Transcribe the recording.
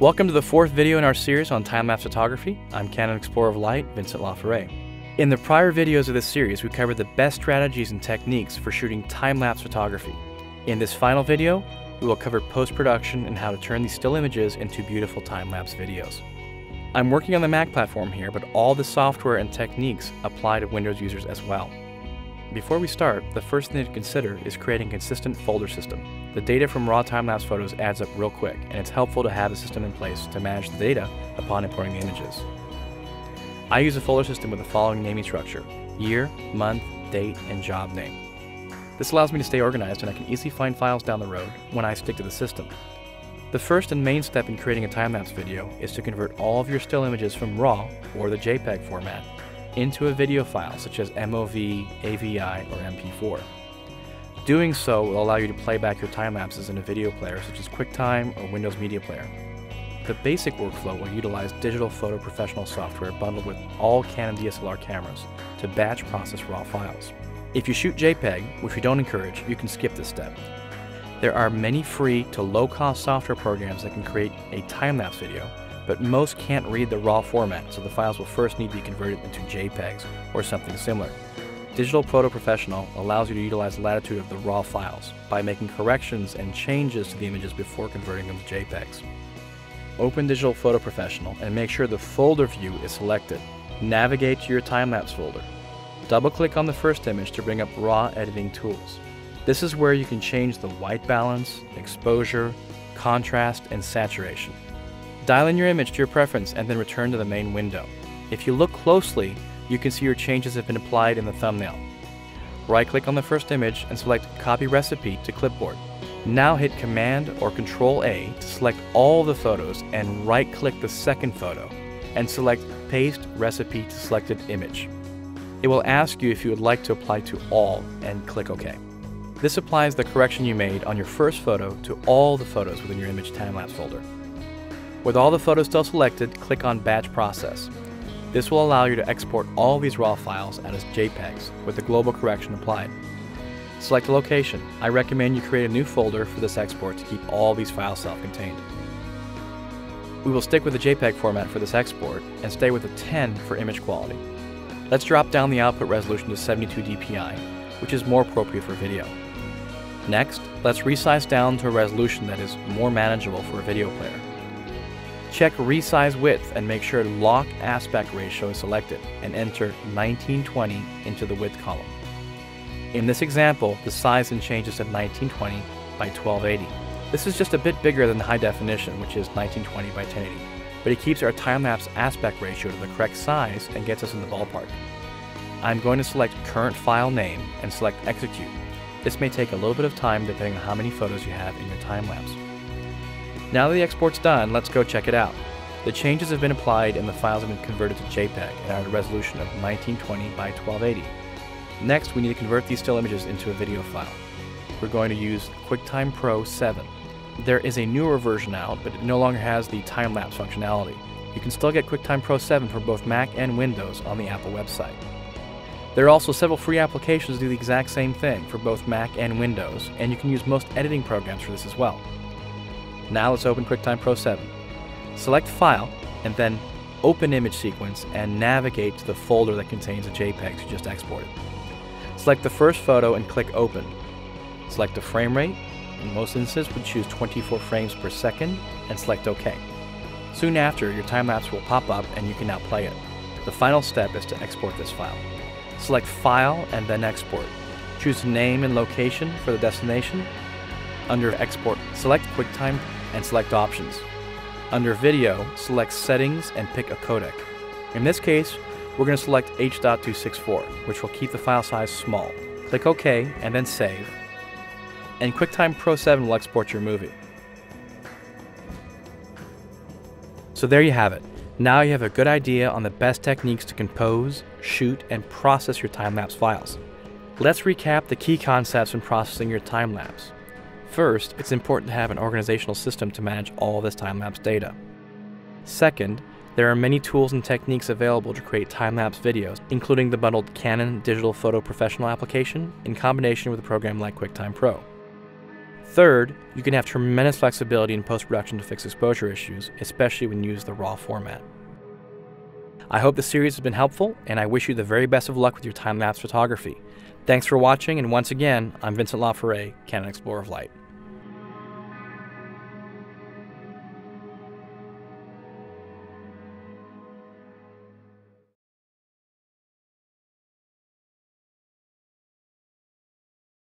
Welcome to the fourth video in our series on time-lapse photography. I'm Canon Explorer of Light, Vincent Laforet. In the prior videos of this series, we covered the best strategies and techniques for shooting time-lapse photography. In this final video, we will cover post-production and how to turn these still images into beautiful time-lapse videos. I'm working on the Mac platform here, but all the software and techniques apply to Windows users as well. Before we start, the first thing to consider is creating a consistent folder system. The data from raw time-lapse photos adds up real quick, and it's helpful to have a system in place to manage the data upon importing the images. I use a folder system with the following naming structure: year, month, date, and job name. This allows me to stay organized, and I can easily find files down the road when I stick to the system. The first and main step in creating a time-lapse video is to convert all of your still images from RAW, or the JPEG format, into a video file such as MOV, AVI, or MP4. Doing so will allow you to play back your time-lapses in a video player such as QuickTime or Windows Media Player. The basic workflow will utilize digital photo professional software bundled with all Canon DSLR cameras to batch process RAW files. If you shoot JPEG, which we don't encourage, you can skip this step. There are many free to low-cost software programs that can create a time-lapse video, but most can't read the RAW format, so the files will first need to be converted into JPEGs or something similar. Digital Photo Professional allows you to utilize the latitude of the RAW files by making corrections and changes to the images before converting them to JPEGs. Open Digital Photo Professional and make sure the folder view is selected. Navigate to your time-lapse folder. Double-click on the first image to bring up RAW editing tools. This is where you can change the white balance, exposure, contrast, and saturation. Dial in your image to your preference and then return to the main window. If you look closely, you can see your changes have been applied in the thumbnail. Right-click on the first image and select Copy Recipe to Clipboard. Now hit Command or Control-A to select all the photos and right-click the second photo and select Paste Recipe to selected image. It will ask you if you would like to apply to all and click OK. This applies the correction you made on your first photo to all the photos within your image time-lapse folder. With all the photos still selected, click on Batch Process. This will allow you to export all these RAW files as JPEGs with the global correction applied. Select a location. I recommend you create a new folder for this export to keep all these files self-contained. We will stick with the JPEG format for this export and stay with a 10 for image quality. Let's drop down the output resolution to 72 dpi, which is more appropriate for video. Next, let's resize down to a resolution that is more manageable for a video player. Check Resize Width and make sure Lock Aspect Ratio is selected and enter 1920 into the width column. In this example, the size then changes to 1920 by 1280. This is just a bit bigger than the high definition, which is 1920 by 1080, but it keeps our time-lapse aspect ratio to the correct size and gets us in the ballpark. I'm going to select Current File Name and select Execute. This may take a little bit of time depending on how many photos you have in your time-lapse. Now that the export's done, let's go check it out. The changes have been applied and the files have been converted to JPEG and are at a resolution of 1920 by 1280. Next, we need to convert these still images into a video file. We're going to use QuickTime Pro 7. There is a newer version out, but it no longer has the time-lapse functionality. You can still get QuickTime Pro 7 for both Mac and Windows on the Apple website. There are also several free applications that do the exact same thing for both Mac and Windows, and you can use most editing programs for this as well. Now let's open QuickTime Pro 7. Select File, and then Open Image Sequence, and navigate to the folder that contains the JPEGs you just exported. Select the first photo and click Open. Select the frame rate. In most instances, we choose 24 frames per second, and select OK. Soon after, your time-lapse will pop up and you can now play it. The final step is to export this file. Select File and then Export. Choose name and location for the destination. Under Export, select QuickTime and select Options. Under Video, select Settings and pick a codec. In this case, we're going to select H.264, which will keep the file size small. Click OK and then Save. And QuickTime Pro 7 will export your movie. So there you have it. Now you have a good idea on the best techniques to compose, shoot, and process your time-lapse files. Let's recap the key concepts when processing your time-lapse. First, it's important to have an organizational system to manage all this time-lapse data. Second, there are many tools and techniques available to create time-lapse videos, including the bundled Canon Digital Photo Professional application in combination with a program like QuickTime Pro. Third, you can have tremendous flexibility in post-production to fix exposure issues, especially when you use the RAW format. I hope this series has been helpful, and I wish you the very best of luck with your time-lapse photography. Thanks for watching, and once again, I'm Vincent Laforet, Canon Explorer of Light.